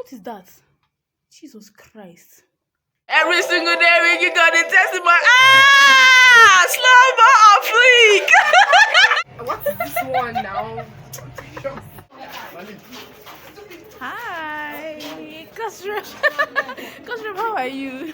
What is that? Jesus Christ. Every single day we get got the testimony. Ah! Slow mo or fleek. What is this one now? Hi, Kasram. Kasram, how are you?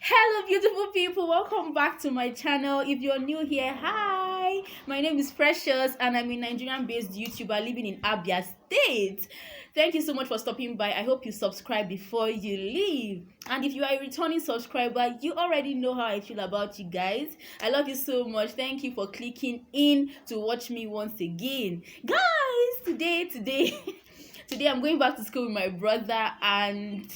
Hello beautiful people, welcome back to my channel. If you're new here, hi, my name is Precious and I'm a Nigerian based YouTuber living in Abia State. Thank you so much for stopping by. I hope you subscribe before you leave, and if you are a returning subscriber, you already know how I feel about you guys. I love you so much. Thank you for clicking in to watch me once again, guys. Today today I'm going back to school with my brother, and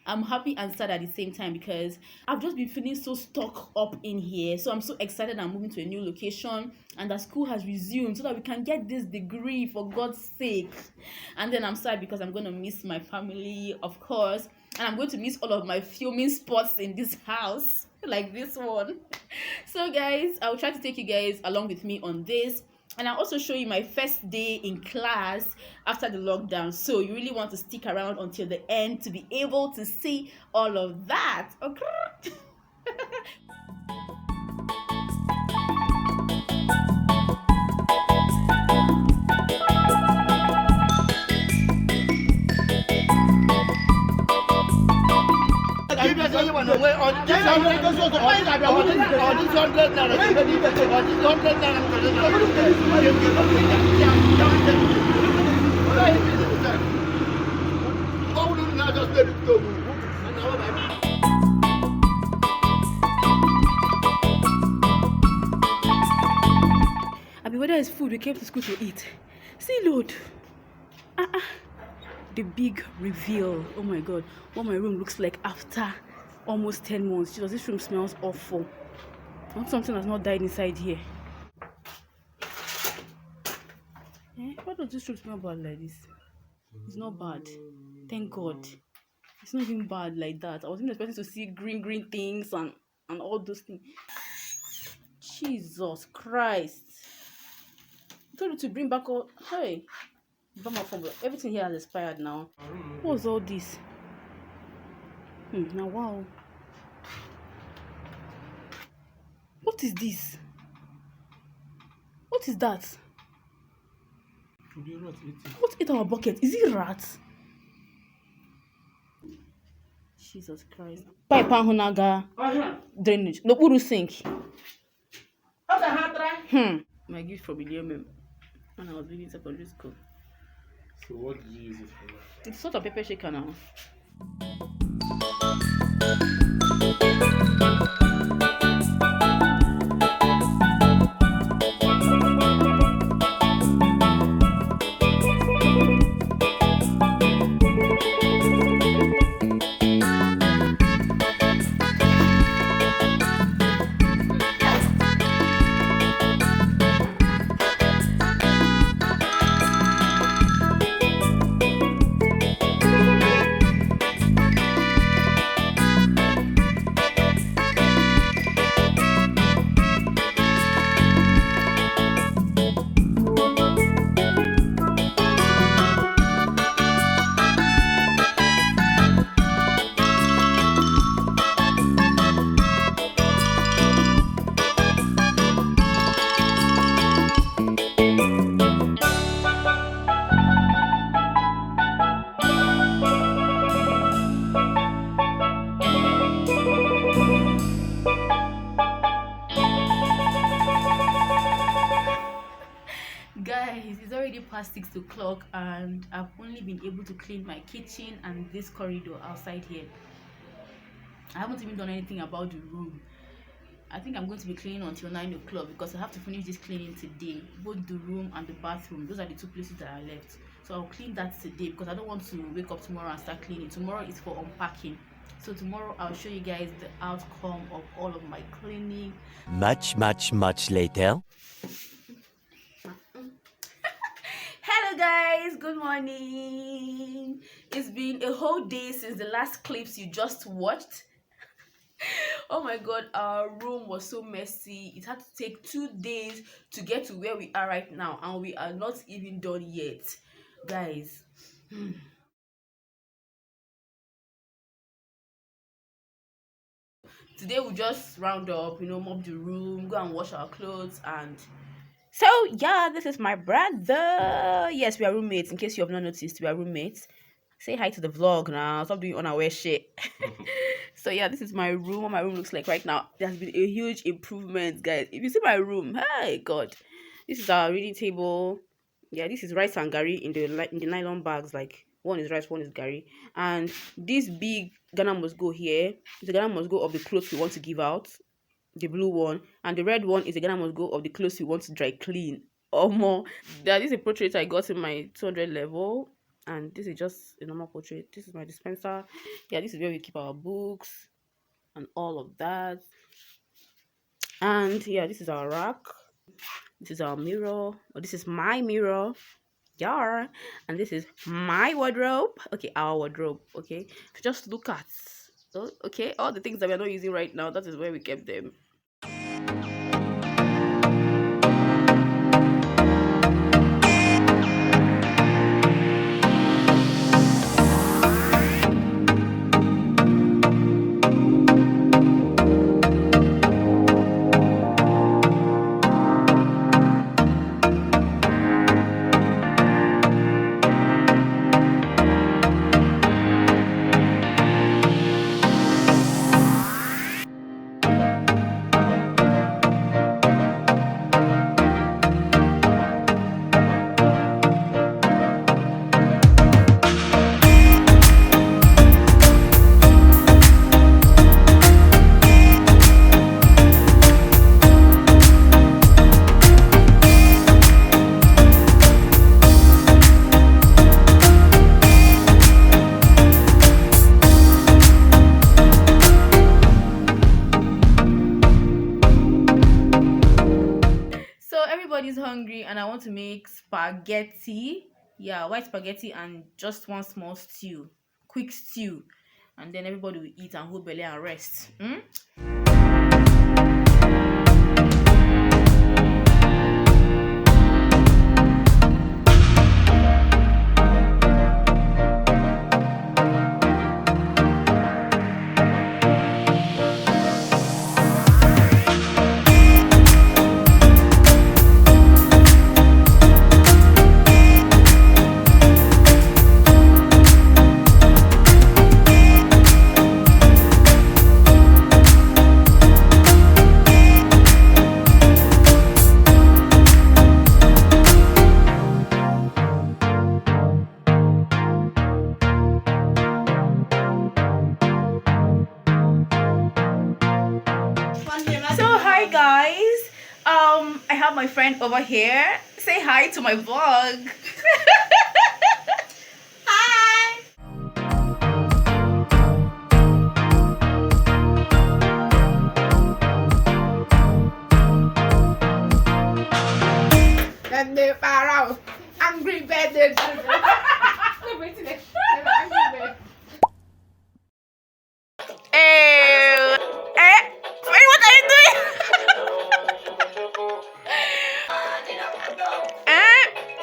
I'm happy and sad at the same time because I've just been feeling so stuck up in here. So I'm so excited I'm moving to a new location and that school has resumed so that we can get this degree, for God's sake. And then I'm sad because I'm going to miss my family, of course. And I'm going to miss all of my filming spots in this house, like this one. So guys, I'll try to take you guys along with me on this. And I'll also show you my first day in class after the lockdown. So you really want to stick around until the end to be able to see all of that. Okay. Abi, whether it's food we came to school to eat. See, Lord. The big reveal. Oh my God, what my room looks like after almost 10 months. Jesus, this room smells awful. I want something that's not died inside here. Why does this room smell bad like this? It's not bad. Thank God. It's not even bad like that. I was even expecting to see green things and all those things. Jesus Christ. I told you to bring back all. Hey. Everything here has expired now. What's all this? Now wow. What is this? What is that? What ate our bucket? Is it rats? Jesus Christ. Pipe hunaga drainage. No puru sink. My gift from William when I was leaving secondary school. So what did you use it for? It's sort of pepper shaker now. Guys, it's already past 6 o'clock and I've only been able to clean my kitchen and this corridor outside here. I haven't even done anything about the room. I think I'm going to be cleaning until 9 o'clock because I have to finish this cleaning today. Both the room and the bathroom, those are the two places that I left. So I'll clean that today because I don't want to wake up tomorrow and start cleaning. Tomorrow is for unpacking. So tomorrow I'll show you guys the outcome of all of my cleaning. Much later. Hello guys, good morning. It's been a whole day since the last clips you just watched. Oh my god, our room was so messy. It had to take 2 days to get to where we are right now, and we are not even done yet, guys. Today we just round up, mop the room, go and wash our clothes, and so yeah, this is my brother. Yes, we are roommates. In case you have not noticed, we are roommates. Say hi to the vlog now. Stop doing unaware shit. So yeah, this is my room. What my room looks like right now. There has been a huge improvement, guys. If you see my room, hey God, this is our reading table. Yeah, this is rice and gari in the nylon bags. Like one is rice, one is gari, and this big Ghana must go here. The Ghana must go of the clothes we want to give out, the blue one, and the red one is the Ghana must go of the clothes we want to dry clean or more. That is a portrait I got in my 200 level, and this is just a normal portrait. This is my dispenser. Yeah, this is where we keep our books and all of that. And yeah, this is our rack. This is our mirror. Or this is my mirror. Yeah, and this is my wardrobe. Okay, our wardrobe. Okay, just look at. Okay, all the things that we're not using right now, that is where we kept them. So everybody's hungry and I want to make spaghetti. Yeah, white spaghetti and just one small stew. Quick stew. And then everybody will eat and hold belly and rest. So hi guys. I have my friend over here. Say hi to my vlog. Hi. Then they far out. Angry bird. Hey, what are you doing?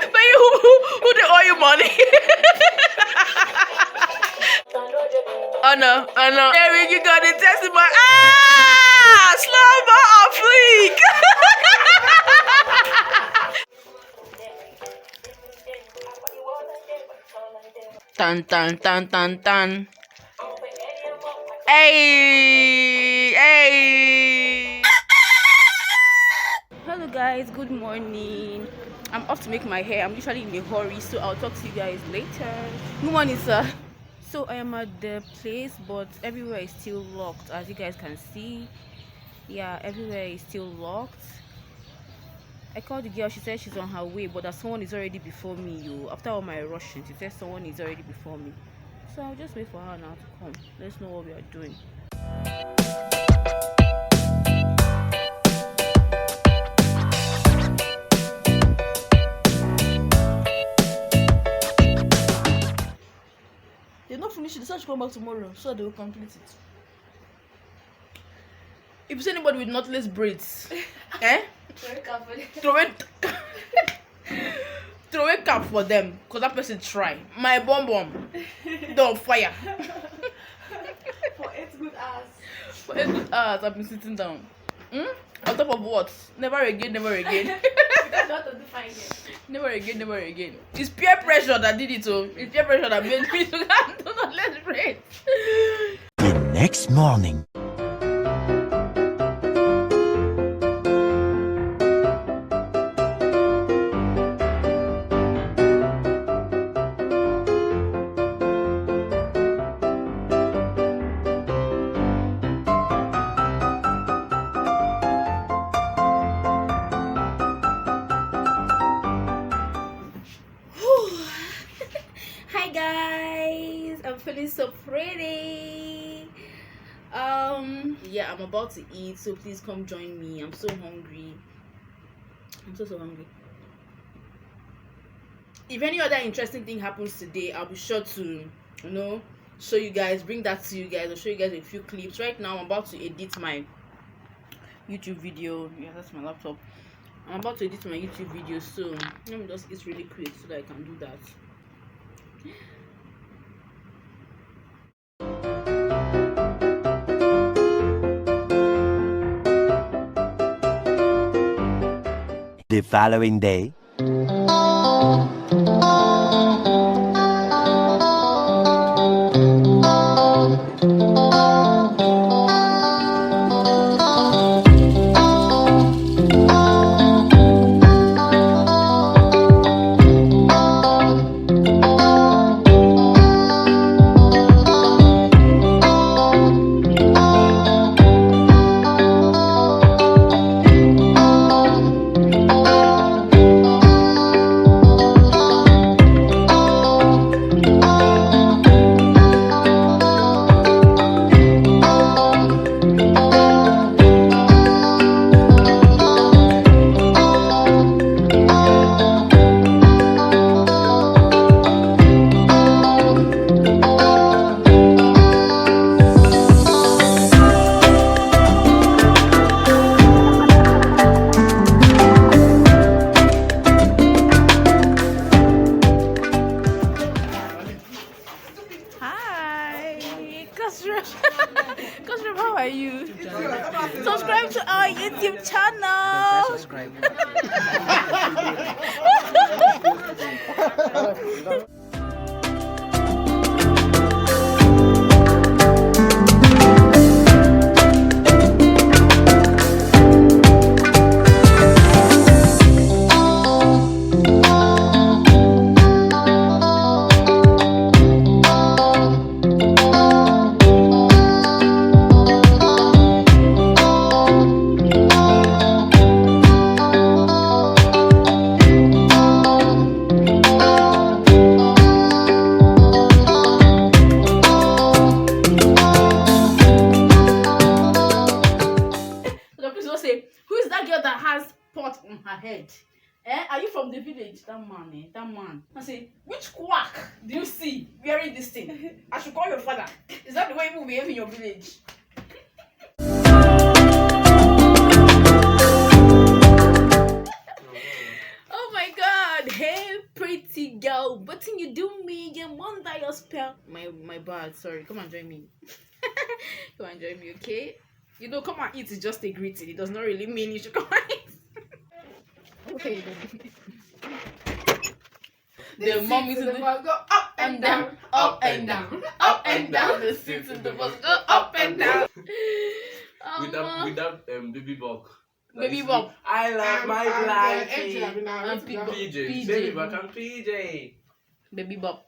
But who they owe you money? Oh no. There you got the testimony. Slow mo on fleek. Tan. Hey. Hello guys, good morning. I'm off to make my hair. I'm literally in a hurry, so I'll talk to you guys later. Good morning, sir. So I am at the place, but everywhere is still locked, as you guys can see. Yeah, everywhere is still locked. I called the girl. She said she's on her way, but that someone is already before me. After all my rushing, she said someone is already before me. So I'll just wait for her now to come. Let's know what we are doing. They're not finished. They said to come back tomorrow, so they will complete it. If you see anybody with knotless braids, throw it, throw a cap for them, cause that person try. My bomb, don't fire. For 8 good hours. For 8 good hours, I've been sitting down. On top of what? Never again, never again. Because you want to define it. Never again, never again. It's peer pressure that did it, oh. It's peer pressure that made me to do not let it breathe. The next morning. Hi guys, I'm feeling so pretty. Yeah, I'm about to eat, so please come join me. I'm so hungry. I'm so hungry. If any other interesting thing happens today, I'll be sure to, show you guys, bring that to you guys. I'll show you guys a few clips. Right now, I'm about to edit my YouTube video. Yeah, that's my laptop. I'm about to edit my YouTube video, so let me just eat really quick so that I can do that. The following day. Cosrem, how are you? Subscribe to our YouTube channel. Who is that girl that has pot on her head? Are you from the village? That man. I say, which quack do you see wearing this thing? I should call your father. Is that the way you behave in your village? Oh my god, hey pretty girl, what can you do me? You wonder your spell. My bad, sorry. Come and join me. Come and join me, okay? Come and eat is just a greeting. It does not really mean you should come and eat. Okay, the mom is in the bus go up and down, up and down, up and down. The seats in the bus go up and down. Without baby bulk. Baby Bob. I love my life. PJ. PJ. Baby Buck and PJ. Baby Bob.